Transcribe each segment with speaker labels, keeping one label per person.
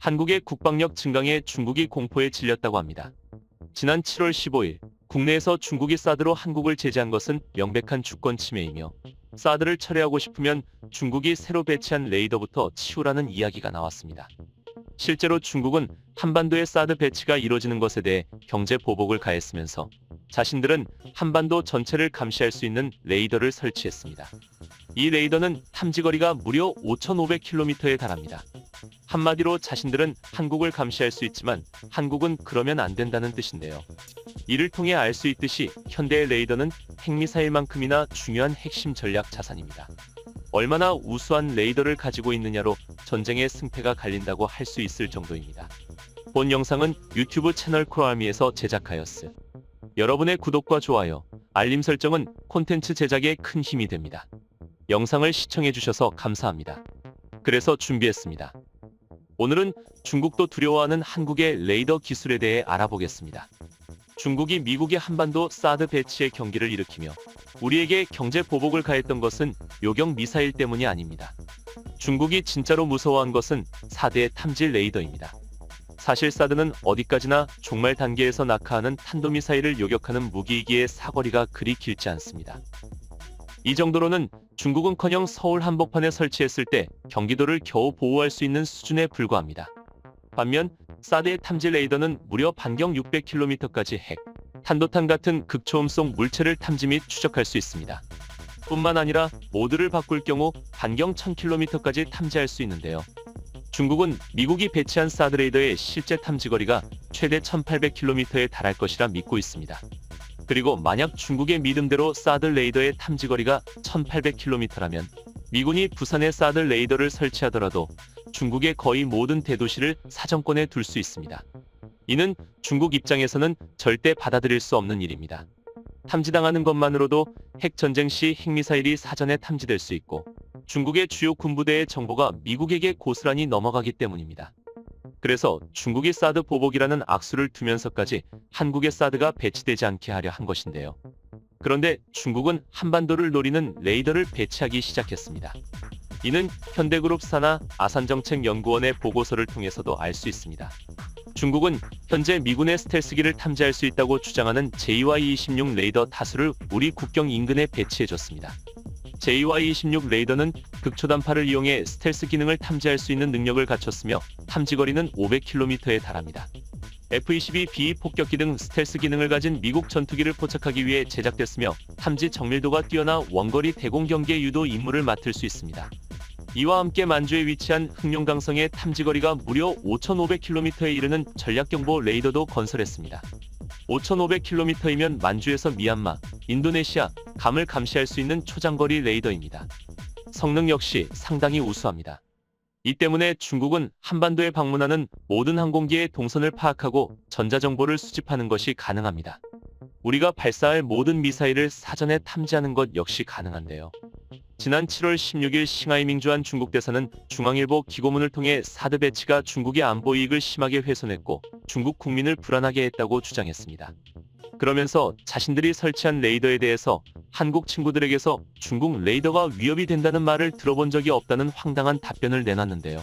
Speaker 1: 한국의 국방력 증강에 중국이 공포에 질렸다고 합니다. 지난 7월 15일 국내에서 중국이 사드로 한국을 제재한 것은 명백한 주권 침해이며 사드를 철회하고 싶으면 중국이 새로 배치한 레이더부터 치우라는 이야기가 나왔습니다. 실제로 중국은 한반도의 사드 배치가 이뤄지는 것에 대해 경제 보복을 가했으면서 자신들은 한반도 전체를 감시할 수 있는 레이더를 설치했습니다. 이 레이더는 탐지거리가 무려 5,500km에 달합니다. 한마디로 자신들은 한국을 감시할 수 있지만 한국은 그러면 안 된다는 뜻인데요. 이를 통해 알 수 있듯이 현대의 레이더는 핵미사일만큼이나 중요한 핵심 전략 자산입니다. 얼마나 우수한 레이더를 가지고 있느냐로 전쟁의 승패가 갈린다고 할 수 있을 정도입니다. 본 영상은 유튜브 채널 코알미에서 제작하였으. 여러분의 구독과 좋아요, 알림 설정은 콘텐츠 제작에 큰 힘이 됩니다. 영상을 시청해주셔서 감사합니다. 그래서 준비했습니다. 오늘은 중국도 두려워하는 한국의 레이더 기술에 대해 알아보겠습니다. 중국이 미국의 한반도 사드 배치의 경기를 일으키며 우리에게 경제 보복을 가했던 것은 요격 미사일 때문이 아닙니다. 중국이 진짜로 무서워한 것은 4대 탐지 레이더입니다. 사실 사드는 어디까지나 종말 단계에서 낙하하는 탄도미사일을 요격하는 무기이기에 사거리가 그리 길지 않습니다. 이 정도로는 중국은커녕 서울 한복판에 설치했을 때 경기도를 겨우 보호할 수 있는 수준에 불과합니다. 반면 사드의 탐지 레이더는 무려 반경 600km까지 핵, 탄도탄 같은 극초음속 물체를 탐지 및 추적할 수 있습니다. 뿐만 아니라 모드를 바꿀 경우 반경 1000km까지 탐지할 수 있는데요. 중국은 미국이 배치한 사드 레이더의 실제 탐지거리가 최대 1800km에 달할 것이라 믿고 있습니다. 그리고 만약 중국의 믿음대로 사드 레이더의 탐지거리가 1800km라면 미군이 부산에 사드 레이더를 설치하더라도 중국의 거의 모든 대도시를 사정권에 둘 수 있습니다. 이는 중국 입장에서는 절대 받아들일 수 없는 일입니다. 탐지당하는 것만으로도 핵전쟁 시 핵미사일이 사전에 탐지될 수 있고 중국의 주요 군부대의 정보가 미국에게 고스란히 넘어가기 때문입니다. 그래서 중국이 사드 보복이라는 악수를 두면서까지 한국의 사드가 배치되지 않게 하려 한 것인데요. 그런데 중국은 한반도를 노리는 레이더를 배치하기 시작했습니다. 이는 현대그룹 산하 아산정책연구원의 보고서를 통해서도 알 수 있습니다. 중국은 현재 미군의 스텔스기를 탐지할 수 있다고 주장하는 JY-26 레이더 다수를 우리 국경 인근에 배치해줬습니다. JY-26 레이더는 극초단파를 이용해 스텔스 기능을 탐지할 수 있는 능력을 갖췄으며 탐지거리는 500km에 달합니다. F-22B 폭격기 등 스텔스 기능을 가진 미국 전투기를 포착하기 위해 제작됐으며 탐지 정밀도가 뛰어나 원거리 대공 경계 유도 임무를 맡을 수 있습니다. 이와 함께 만주에 위치한 흑룡강성의 탐지거리가 무려 5,500km에 이르는 전략경보 레이더도 건설했습니다. 5,500km이면 만주에서 미얀마, 인도네시아, 감을 감시할 수 있는 초장거리 레이더입니다. 성능 역시 상당히 우수합니다. 이 때문에 중국은 한반도에 방문하는 모든 항공기의 동선을 파악하고 전자정보를 수집하는 것이 가능합니다. 우리가 발사할 모든 미사일을 사전에 탐지하는 것 역시 가능한데요. 지난 7월 16일 싱하이 민주한 중국 대사는 중앙일보 기고문을 통해 사드 배치가 중국의 안보 이익을 심하게 훼손했고 중국 국민을 불안하게 했다고 주장했습니다. 그러면서 자신들이 설치한 레이더에 대해서 한국 친구들에게서 중국 레이더가 위협이 된다는 말을 들어본 적이 없다는 황당한 답변을 내놨는데요.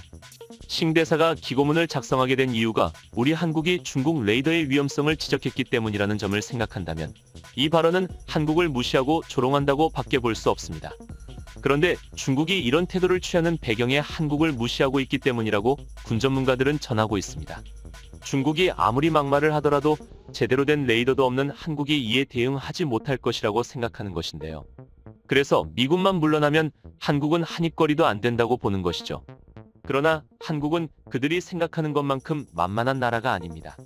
Speaker 1: 싱 대사가 기고문을 작성하게 된 이유가 우리 한국이 중국 레이더의 위험성을 지적했기 때문이라는 점을 생각한다면 이 발언은 한국을 무시하고 조롱한다고 밖에 볼 수 없습니다. 그런데 중국이 이런 태도를 취하는 배경에 한국을 무시하고 있기 때문이라고 군 전문가들은 전하고 있습니다. 중국이 아무리 막말을 하더라도 제대로 된 레이더도 없는 한국이 이에 대응하지 못할 것이라고 생각하는 것인데요. 그래서 미군만 물러나면 한국은 한입거리도 안 된다고 보는 것이죠. 그러나 한국은 그들이 생각하는 것만큼 만만한 나라가 아닙니다.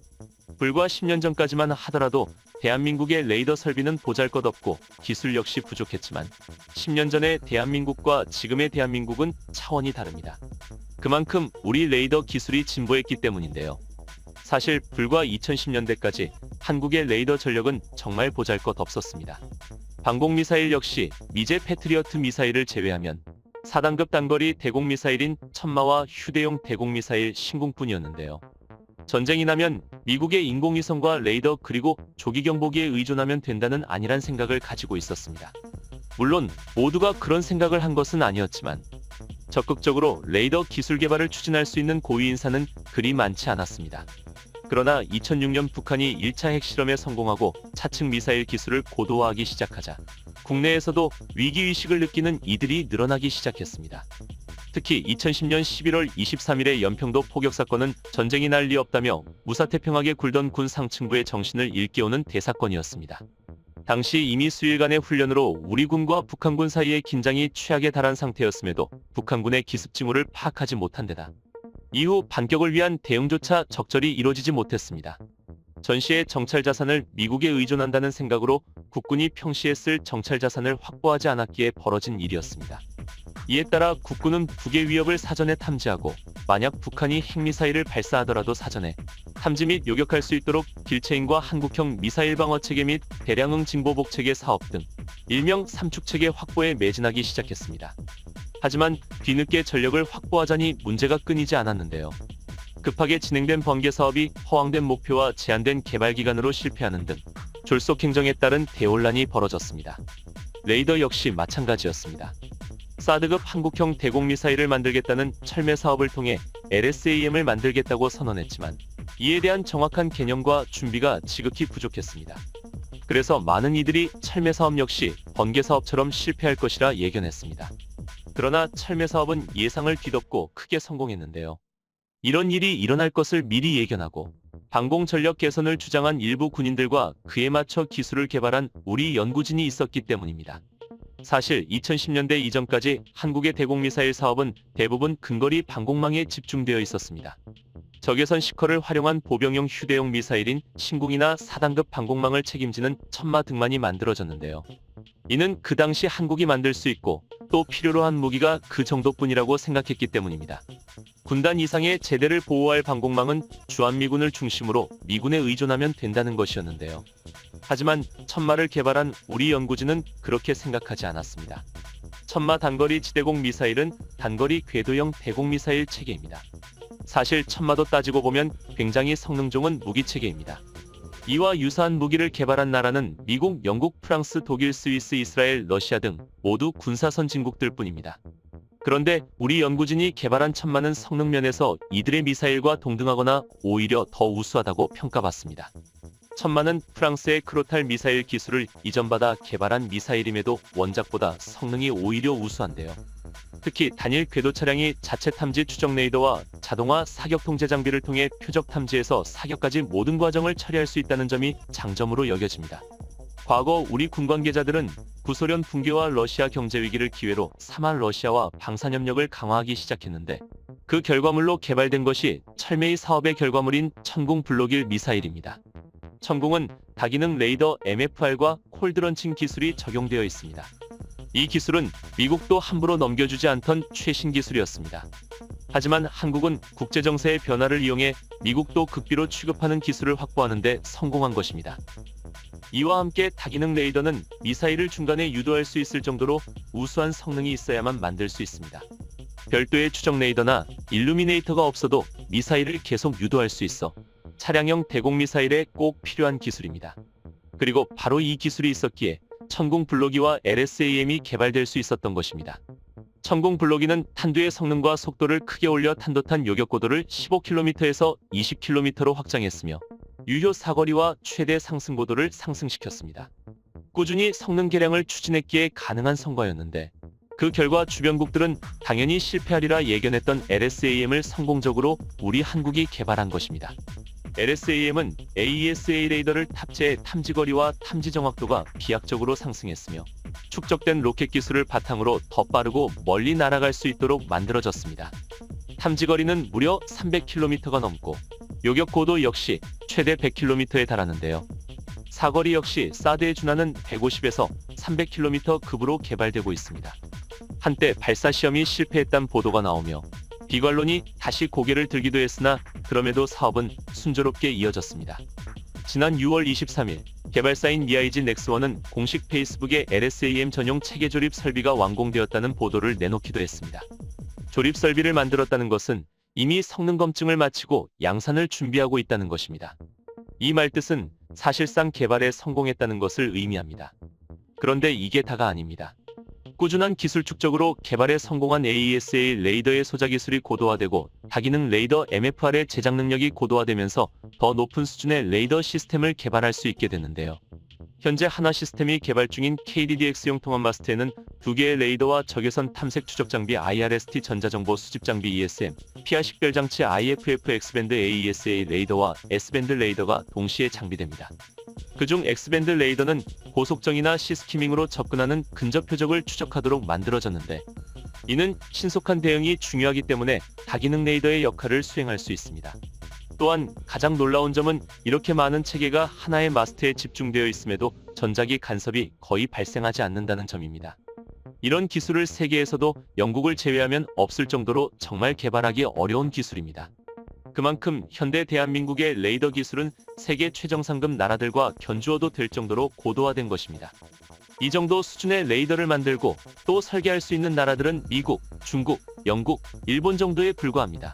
Speaker 1: 불과 10년 전까지만 하더라도 대한민국의 레이더 설비는 보잘것없고 기술 역시 부족했지만 10년 전의 대한민국과 지금의 대한민국은 차원이 다릅니다. 그만큼 우리 레이더 기술이 진보했기 때문인데요. 사실 불과 2010년대까지 한국의 레이더 전력은 정말 보잘것없었습니다. 방공미사일 역시 미제 패트리어트 미사일을 제외하면 4단급 단거리 대공미사일인 천마와 휴대용 대공미사일 신궁뿐이었는데요. 전쟁이 나면 미국의 인공위성과 레이더 그리고 조기경보기에 의존하면 된다는 안일한 생각을 가지고 있었습니다. 물론 모두가 그런 생각을 한 것은 아니었지만 적극적으로 레이더 기술 개발을 추진할 수 있는 고위 인사는 그리 많지 않았습니다. 그러나 2006년 북한이 1차 핵실험에 성공하고 차측 미사일 기술을 고도화하기 시작하자 국내에서도 위기의식을 느끼는 이들이 늘어나기 시작했습니다. 특히 2010년 11월 23일의 연평도 포격 사건은 전쟁이 날 리 없다며 무사태평하게 굴던 군 상층부의 정신을 일깨우는 대사건이었습니다. 당시 이미 수일간의 훈련으로 우리 군과 북한군 사이의 긴장이 최악에 달한 상태였음에도 북한군의 기습 징후를 파악하지 못한 데다 이후 반격을 위한 대응조차 적절히 이루어지지 못했습니다. 전시의 정찰 자산을 미국에 의존한다는 생각으로 국군이 평시에 쓸 정찰 자산을 확보하지 않았기에 벌어진 일이었습니다. 이에 따라 국군은 북의 위협을 사전에 탐지하고 만약 북한이 핵미사일을 발사하더라도 사전에 탐지 및 요격할 수 있도록 딜체인과 한국형 미사일 방어 체계 및 대량응 징보복 체계 사업 등 일명 삼축 체계 확보에 매진하기 시작했습니다. 하지만 뒤늦게 전력을 확보하자니 문제가 끊이지 않았는데요. 급하게 진행된 번개 사업이 허황된 목표와 제한된 개발 기간으로 실패하는 등 졸속 행정에 따른 대혼란이 벌어졌습니다. 레이더 역시 마찬가지였습니다. 사드급 한국형 대공미사일을 만들겠다는 철매 사업을 통해 LSAM을 만들겠다고 선언했지만 이에 대한 정확한 개념과 준비가 지극히 부족했습니다. 그래서 많은 이들이 철매 사업 역시 번개 사업처럼 실패할 것이라 예견했습니다. 그러나 철매 사업은 예상을 뒤덮고 크게 성공했는데요. 이런 일이 일어날 것을 미리 예견하고 방공전력 개선을 주장한 일부 군인들과 그에 맞춰 기술을 개발한 우리 연구진이 있었기 때문입니다. 사실 2010년대 이전까지 한국의 대공미사일 사업은 대부분 근거리 방공망에 집중되어 있었습니다. 적외선 시커를 활용한 보병용 휴대용 미사일인 신궁이나 4단급 방공망을 책임지는 천마 등만이 만들어졌는데요. 이는 그 당시 한국이 만들 수 있고 또 필요로 한 무기가 그 정도뿐이라고 생각했기 때문입니다. 군단 이상의 제대를 보호할 방공망은 주한미군을 중심으로 미군에 의존하면 된다는 것이었는데요. 하지만 천마를 개발한 우리 연구진은 그렇게 생각하지 않았습니다. 천마 단거리 지대공 미사일은 단거리 궤도형 대공미사일 체계입니다. 사실 천마도 따지고 보면 굉장히 성능 좋은 무기체계입니다. 이와 유사한 무기를 개발한 나라는 미국, 영국, 프랑스, 독일, 스위스, 이스라엘, 러시아 등 모두 군사 선진국들 뿐입니다. 그런데 우리 연구진이 개발한 천마는 성능 면에서 이들의 미사일과 동등하거나 오히려 더 우수하다고 평가받습니다. 천마는 프랑스의 크로탈 미사일 기술을 이전받아 개발한 미사일임에도 원작보다 성능이 오히려 우수한데요. 특히 단일 궤도 차량이 자체 탐지 추적 레이더와 자동화 사격 통제 장비를 통해 표적 탐지에서 사격까지 모든 과정을 처리할 수 있다는 점이 장점으로 여겨집니다. 과거 우리 군 관계자들은 구소련 붕괴와 러시아 경제 위기를 기회로 삼할 러시아와 방산협력을 강화하기 시작했는데 그 결과물로 개발된 것이 철매의 사업의 결과물인 천궁 블록 1 미사일입니다. 천궁은 다기능 레이더 MFR과 콜드런칭 기술이 적용되어 있습니다. 이 기술은 미국도 함부로 넘겨주지 않던 최신 기술이었습니다. 하지만 한국은 국제정세의 변화를 이용해 미국도 극비로 취급하는 기술을 확보하는 데 성공한 것입니다. 이와 함께 다기능 레이더는 미사일을 중간에 유도할 수 있을 정도로 우수한 성능이 있어야만 만들 수 있습니다. 별도의 추적 레이더나 일루미네이터가 없어도 미사일을 계속 유도할 수 있어 차량형 대공미사일에 꼭 필요한 기술입니다. 그리고 바로 이 기술이 있었기에 천궁 블록2와 LSAM이 개발될 수 있었던 것입니다. 천궁 블록2는 탄두의 성능과 속도를 크게 올려 탄도탄 요격 고도를 15km에서 20km로 확장했으며 유효 사거리와 최대 상승 고도를 상승시켰습니다. 꾸준히 성능 개량을 추진했기에 가능한 성과였는데 그 결과 주변국들은 당연히 실패하리라 예견했던 LSAM을 성공적으로 우리 한국이 개발한 것입니다. LSAM은 AESA 레이더를 탑재해 탐지거리와 탐지 정확도가 비약적으로 상승했으며 축적된 로켓 기술을 바탕으로 더 빠르고 멀리 날아갈 수 있도록 만들어졌습니다. 탐지거리는 무려 300km가 넘고 요격 고도 역시 최대 100km에 달하는데요. 사거리 역시 사드에 준하는 150에서 300km 급으로 개발되고 있습니다. 한때 발사 시험이 실패했다는 보도가 나오며 비관론이 다시 고개를 들기도 했으나 그럼에도 사업은 순조롭게 이어졌습니다. 지난 6월 23일 개발사인 미아이지 넥스원은 공식 페이스북에 LSAM 전용 체계 조립 설비가 완공되었다는 보도를 내놓기도 했습니다. 조립 설비를 만들었다는 것은 이미 성능 검증을 마치고 양산을 준비하고 있다는 것입니다. 이 말뜻은 사실상 개발에 성공했다는 것을 의미합니다. 그런데 이게 다가 아닙니다. 꾸준한 기술 축적으로 개발에 성공한 AESA 레이더의 소자 기술이 고도화되고 다기능 레이더 MFR의 제작 능력이 고도화되면서 더 높은 수준의 레이더 시스템을 개발할 수 있게 됐는데요. 현재 한화 시스템이 개발 중인 KDDX용 통합마스트에는 2개의 레이더와 적외선 탐색 추적 장비 IRST 전자정보 수집 장비 ESM, 피하 식별 장치 IFF X밴드 AESA 레이더와 S밴드 레이더가 동시에 장비됩니다. 그중 X밴드 레이더는 고속정이나 시스키밍으로 접근하는 근접 표적을 추적하도록 만들어졌는데 이는 신속한 대응이 중요하기 때문에 다기능 레이더의 역할을 수행할 수 있습니다. 또한 가장 놀라운 점은 이렇게 많은 체계가 하나의 마스트에 집중되어 있음에도 전자기 간섭이 거의 발생하지 않는다는 점입니다. 이런 기술을 세계에서도 영국을 제외하면 없을 정도로 정말 개발하기 어려운 기술입니다. 그만큼 현대 대한민국의 레이더 기술은 세계 최정상급 나라들과 견주어도 될 정도로 고도화된 것입니다. 이 정도 수준의 레이더를 만들고 또 설계할 수 있는 나라들은 미국, 중국, 영국, 일본 정도에 불과합니다.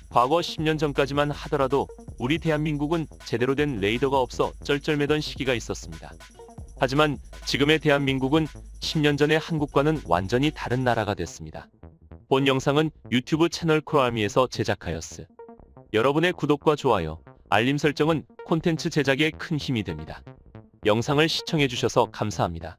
Speaker 1: 과거 10년 전까지만 하더라도 우리 대한민국은 제대로 된 레이더가 없어 쩔쩔매던 시기가 있었습니다. 하지만 지금의 대한민국은 10년 전의 한국과는 완전히 다른 나라가 됐습니다. 본 영상은 유튜브 채널 크로아미에서 제작하였으. 여러분의 구독과 좋아요, 알림 설정은 콘텐츠 제작에 큰 힘이 됩니다. 영상을 시청해주셔서 감사합니다.